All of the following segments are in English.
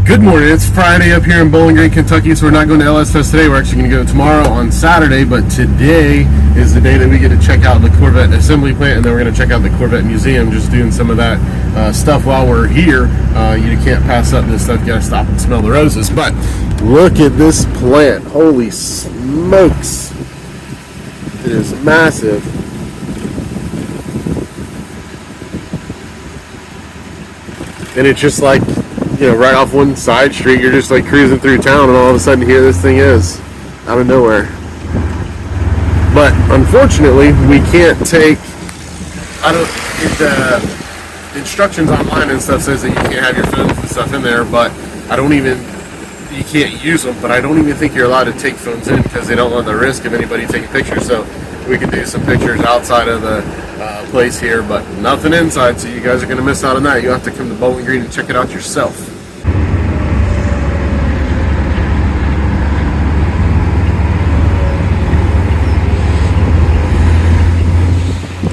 Good morning. It's Friday up here in Bowling Green, Kentucky, so we're not going to LS Fest today. We're actually going to go tomorrow on Saturday, but today is the day that we get to check out the Corvette assembly plant, and then we're going to check out the Corvette Museum, just doing some of that stuff while we're here. You can't pass up this stuff. You got to stop and smell the roses. But look at this plant. Holy smokes. It is massive. And it's just like, you know, right off one side street, you're just like cruising through town, and all of a sudden here this thing is out of nowhere. But unfortunately, we can't take, the instructions online and stuff says that you can't have your phones and stuff in there, but you can't use them, but I don't even think you're allowed to take phones in because they don't want the risk of anybody taking pictures. So we can do some pictures outside of the place here, but nothing inside, so you guys are going to miss out on that. You have to come to Bowling Green and check it out yourself.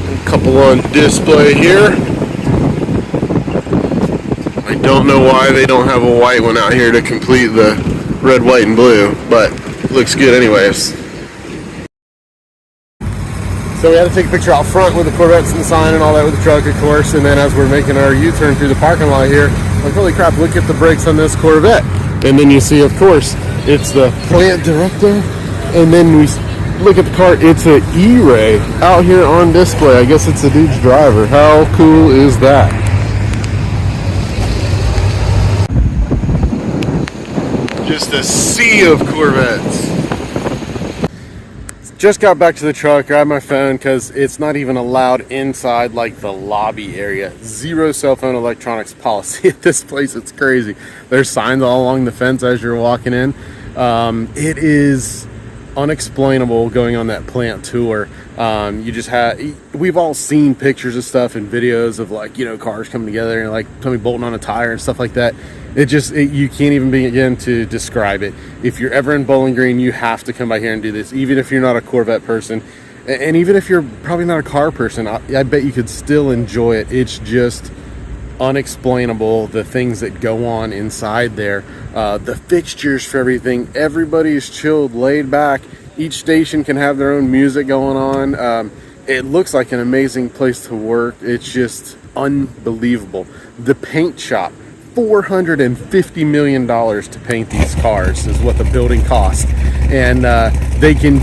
A couple on display here. I don't know why they don't have a white one out here to complete the red, white, and blue, but looks good anyways. So we had to take a picture out front with the Corvettes and the sign and all that with the truck, of course, and then as we're making our U-turn through the parking lot here, like, holy crap, look at the brakes on this Corvette. And then you see, of course, it's the plant director, and then we look at the car, it's an E-Ray out here on display. I guess it's the dude's driver. How cool is that? Just a sea of Corvettes. Just got back to the truck, grabbed my phone because it's not even allowed inside like the lobby area. Zero cell phone electronics policy at this place. It's crazy. There's signs all along the fence as you're walking in. It is unexplainable going on that plant tour. We've all seen pictures of stuff and videos of, like, you know, cars coming together and like Tommy bolting on a tire and stuff like that. You can't even begin to describe it. If you're ever in Bowling Green, you have to come by here and do this, even if you're not a Corvette person, and even if you're probably not a car person. I bet you could still enjoy it. It's just unexplainable, the things that go on inside there, the fixtures for everything. Everybody's chilled, laid back. Each station can have their own music going on. It looks like an amazing place to work. It's just unbelievable. The paint shop, $450 million to paint these cars is what the building cost. And they can,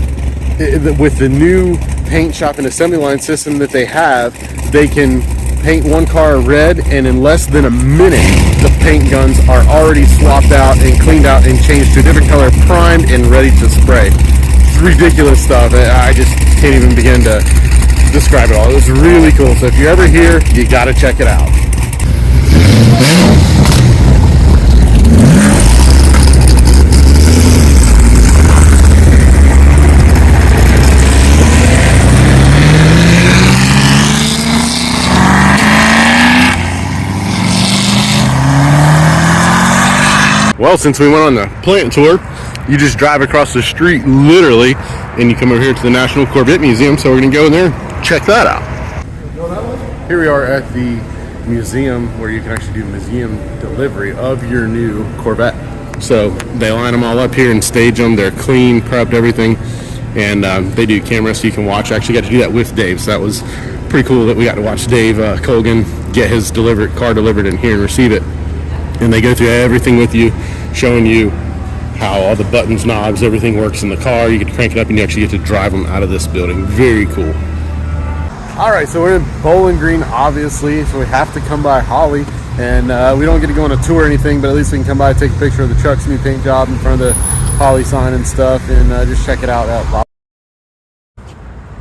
with the new paint shop and assembly line system that they have, they can paint one car red, and in less than a minute the paint guns are already swapped out and cleaned out and changed to a different color, primed and ready to spray. It's ridiculous stuff. I just can't even begin to describe it all. It was really cool. So if you're ever here, you got to check it out. Well, since we went on the plant tour, you just drive across the street, literally, and you come over here to the National Corvette Museum, so we're going to go in there and check that out. Here we are at the museum where you can actually do museum delivery of your new Corvette. So they line them all up here and stage them. They're clean, prepped, everything, and they do cameras so you can watch. I actually got to do that with Dave, so that was pretty cool that we got to watch Dave Colgan get his car delivered in here and receive it. And they go through everything with you, showing you how all the buttons, knobs, everything works in the car. You get to crank it up and you actually get to drive them out of this building. Very cool. All right, so we're in Bowling Green, obviously, so we have to come by Holley. And we don't get to go on a tour or anything, but at least we can come by and take a picture of the truck's new paint job in front of the Holley sign and stuff, and just check it out.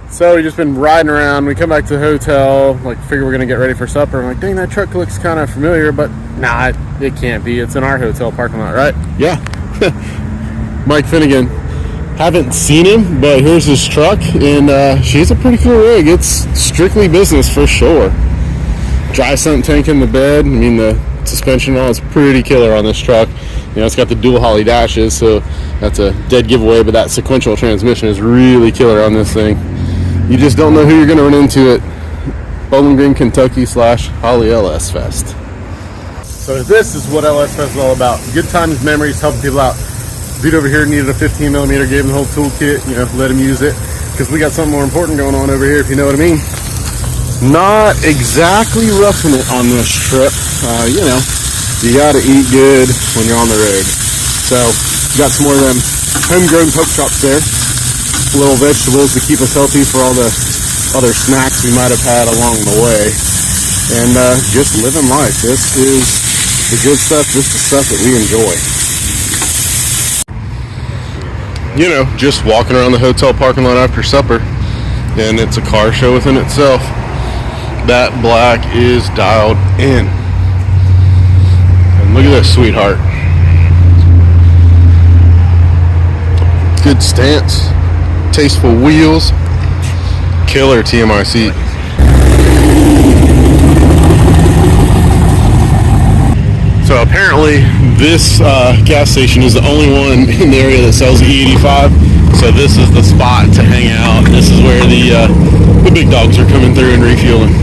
So we've just been riding around. We come back to the hotel, like, figure we're gonna get ready for supper. I'm like, dang, that truck looks kind of familiar, but nah, it can't be. It's in our hotel parking lot, right? Yeah. Mike Finnegan. Haven't seen him, but here's his truck, and she's a pretty cool rig. It's strictly business for sure. Dry sump tank in the bed. I mean, the suspension and all is pretty killer on this truck. You know, it's got the dual Holley dashes, so that's a dead giveaway, but that sequential transmission is really killer on this thing. You just don't know who you're going to run into at Bowling Green, Kentucky / Holley LS Fest. So this is what LS Fest is all about. Good times, memories, helping people out. Dude over here needed a 15mm, gave him the whole toolkit, you know, let him use it. Because we got something more important going on over here, if you know what I mean. Not exactly roughing it on this trip. You know, you gotta eat good when you're on the road. So, got some more of them homegrown pork chops there. Little vegetables to keep us healthy for all the other snacks we might have had along the way. And just living life. This is the good stuff. This is the stuff that we enjoy. You know, just walking around the hotel parking lot after supper, and it's a car show within itself. That black is dialed in. And look at this, sweetheart. Good stance, tasteful wheels, killer TMI seat. So apparently this gas station is the only one in the area that sells the E85. So this is the spot to hang out. This is where the big dogs are coming through and refueling.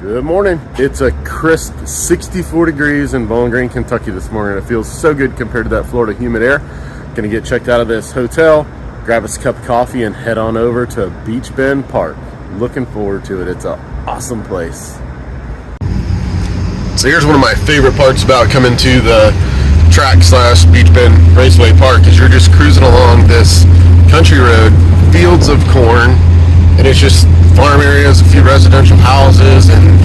Good morning. It's a crisp 64 degrees in Bowling Green, Kentucky this morning. It feels so good compared to that Florida humid air. Gonna get checked out of this hotel, grab us a cup of coffee, and head on over to Beech Bend Park. Looking forward to it. It's an awesome place. So here's one of my favorite parts about coming to the track / Beech Bend Raceway Park is you're just cruising along this country road, fields of corn, and it's just farm areas, a few residential houses, and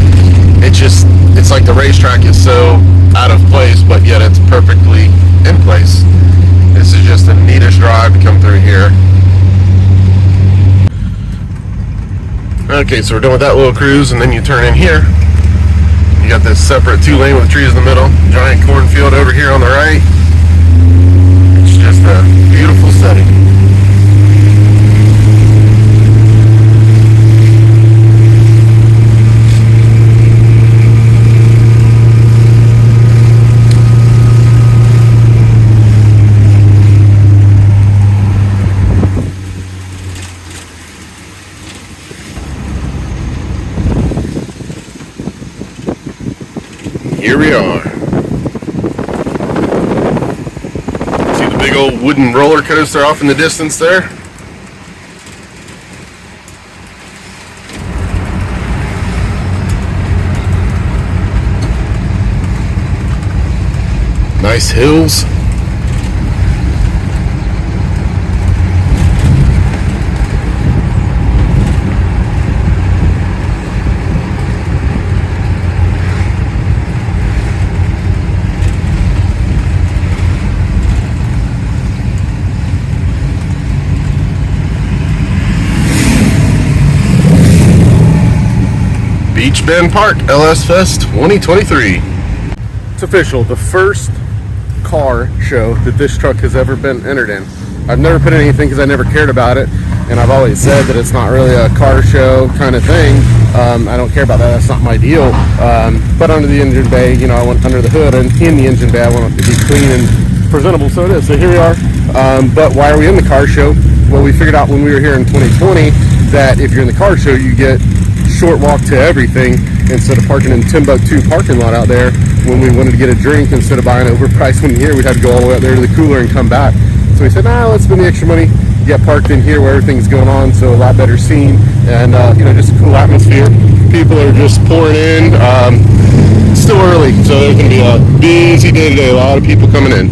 it's like the racetrack is so out of place, but yet it's perfectly in place. This is just the neatest drive to come through here. Okay, so we're done with that little cruise, and then you turn in here. You got this separate 2-lane with trees in the middle, giant cornfield over here on the right. It's just a beautiful setting. Here we are. See the big old wooden roller coaster off in the distance there? Nice hills. Beech Bend Park LS Fest 2023. It's official, the first car show that this truck has ever been entered in. I've never put in anything because I never cared about it, and I've always said that it's not really a car show kind of thing. I don't care about that, that's not my deal. But under the engine bay, you know, I went under the hood, and in the engine bay I want it to be clean and presentable, so it is. So here we are. But why are we in the car show? Well, we figured out when we were here in 2020 that if you're in the car show, you get short walk to everything instead of parking in Timbuktu parking lot out there. When we wanted to get a drink, instead of buying overpriced one here, we'd have to go all the way out there to the cooler and come back. So we said, nah, let's spend the extra money, get parked in here where everything's going on, so a lot better scene, and you know, just a cool atmosphere. People are just pouring in. It's still early, so there's going to be a busy day today. A lot of people coming in.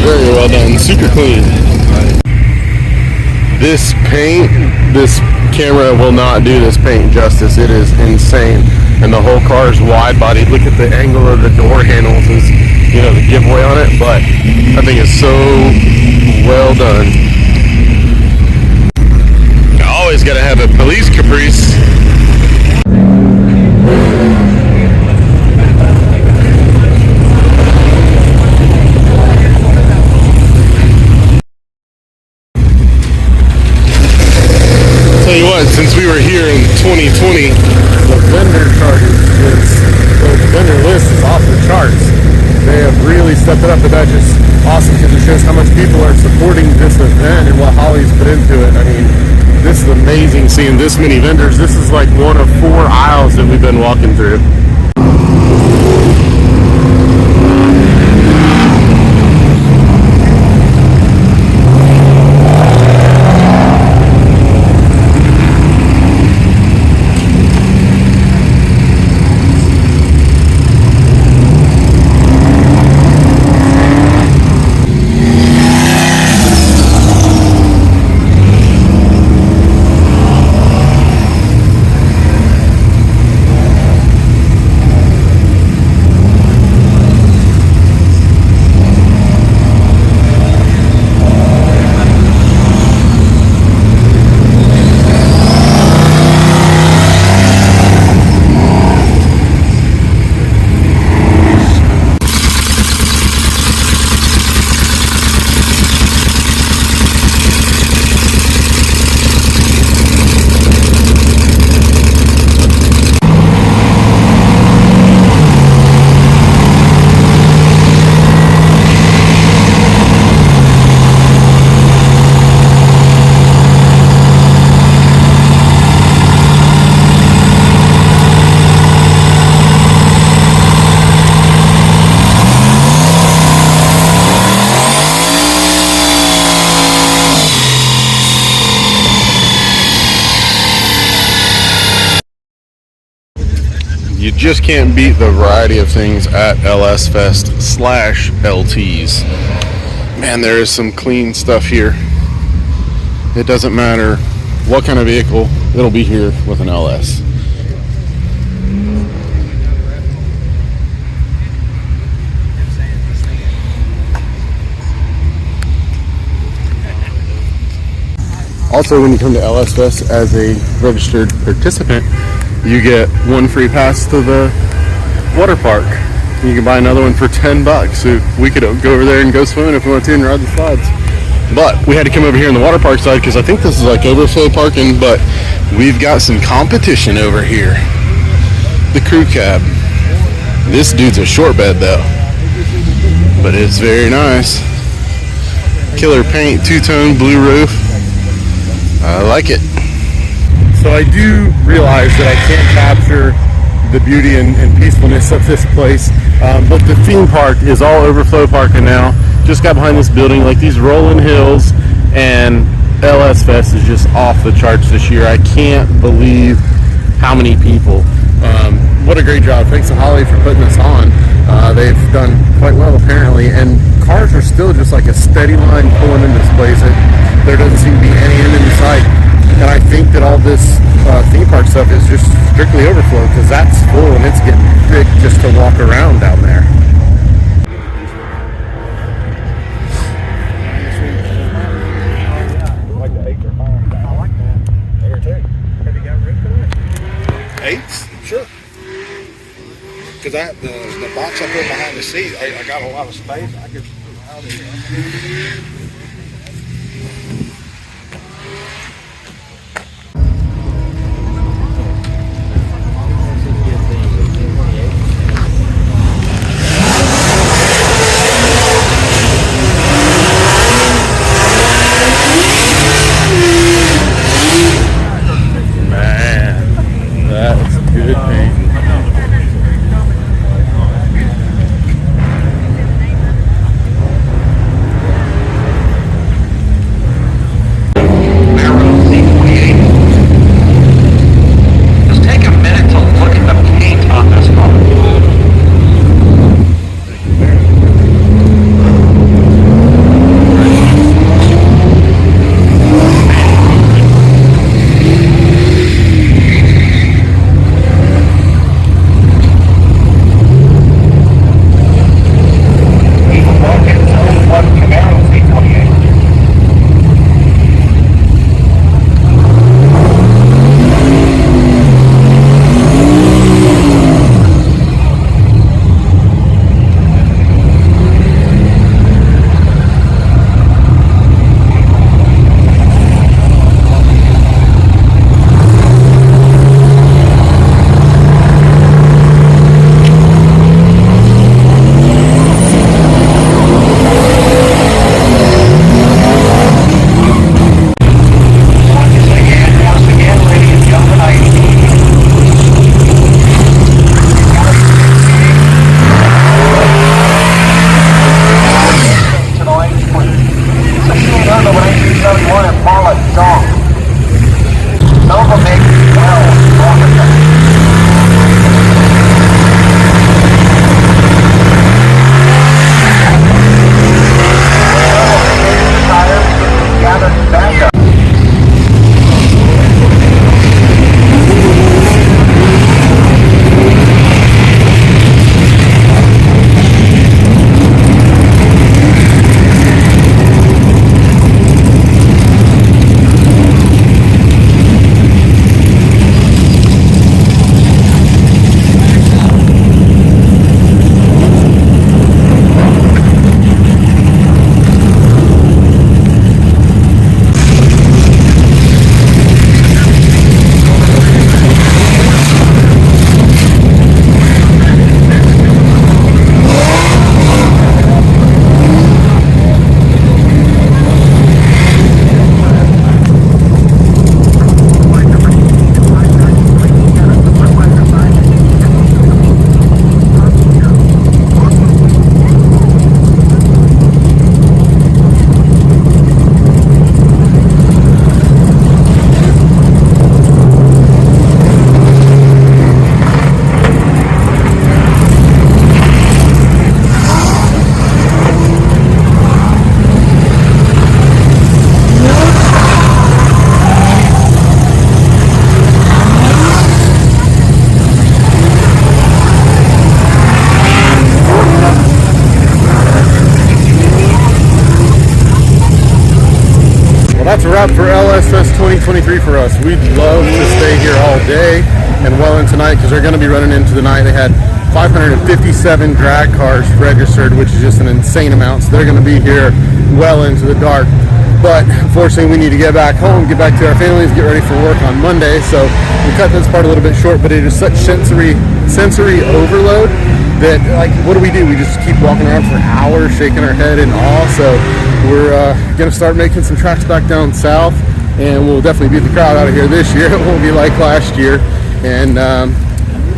Very well done, super clean. This paint, this camera will not do this paint justice. It is insane. And the whole car is wide bodied. Look at the angle of the door handles is, you know, the giveaway on it, but I think it's so well done. You always gotta have a police caprice. Tell you what, since we were here in 2020, the vendor the vendor list is off the charts. They have really stepped it up, but that's just awesome because it shows how much people are supporting this event and what Holley's put into it. I mean, this is amazing seeing this many vendors. This is like one of 4 aisles that we've been walking through. You just can't beat the variety of things at LS Fest / LTs. Man, there is some clean stuff here. It doesn't matter what kind of vehicle, it'll be here with an LS. Also, when you come to LS Fest as a registered participant, you get 1 free pass to the water park. You can buy another one for $10. So we could go over there and go swimming if we want to and ride the slides. But we had to come over here in the water park side because I think this is like overflow parking, but we've got some competition over here. The crew cab. This dude's a short bed though, but it's very nice. Killer paint, 2-tone blue roof. I like it. So I do realize that I can't capture the beauty and peacefulness of this place, but the theme park is all overflow parking now. Just got behind this building, like these rolling hills, and LS Fest is just off the charts this year. I can't believe how many people. What a great job. Thanks to Holley for putting this on. They've done quite well apparently, and cars are still just like a steady line pulling into this place. There doesn't seem to be any end in sight. And I think that all this theme park stuff is just strictly overflow because that's full and it's getting thick just to walk around down there. I like that. There too. Have you got room for that? 8s? Sure. Because the box I put behind the seat, I got a lot of space. I could put out there. Good paint. Just take a minute to look at the paint on this car. That's a wrap for LS Fest 2023 for us. We'd love to stay here all day and well into tonight because they're going to be running into the night. They had 557 drag cars registered, which is just an insane amount. So they're going to be here well into the dark. But unfortunately, we need to get back home, get back to our families, get ready for work on Monday. So we cut this part a little bit short, but it is such sensory overload that, like, what do? We just keep walking around for hours, shaking our head in awe. So we're going to start making some tracks back down south, and we'll definitely beat the crowd out of here this year. It won't be like last year. And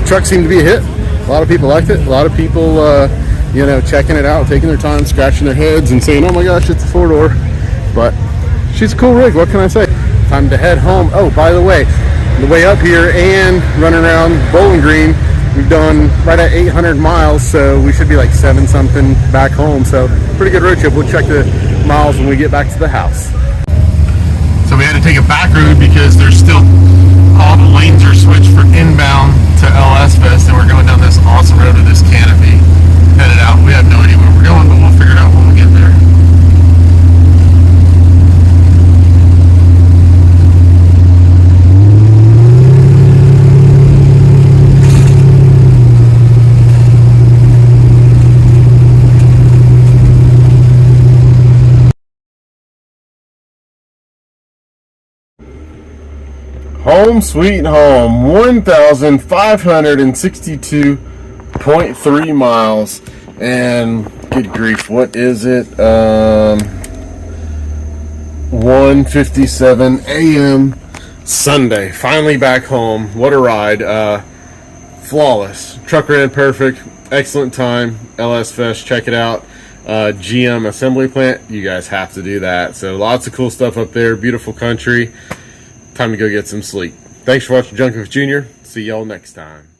truck seemed to be a hit. A lot of people liked it. A lot of people, checking it out, taking their time, scratching their heads, and saying, "Oh my gosh, it's a four-door." But she's a cool rig. What can I say? Time to head home. Oh, by the way, the way up here and running around Bowling Green, we've done right at 800 miles, so we should be like 7 something back home. So pretty good road trip. We'll check the miles when we get back to the house. So we had to take a back road because there's still all the lanes are switched for inbound to LS Fest, and we're going down this awesome road with this canopy headed out. We have no idea where we're going, but we'll figure it out when we get there. Home sweet home, 1,562.3 miles, and good grief, what is it? 1:57 a.m. Sunday. Finally back home. What a ride. flawless. Truck ran perfect. Excellent time. LS Fest, check it out. GM assembly plant, you guys have to do that. So lots of cool stuff up there. Beautiful country. Time to go get some sleep. Thanks for watching Junk with Junior. See y'all next time.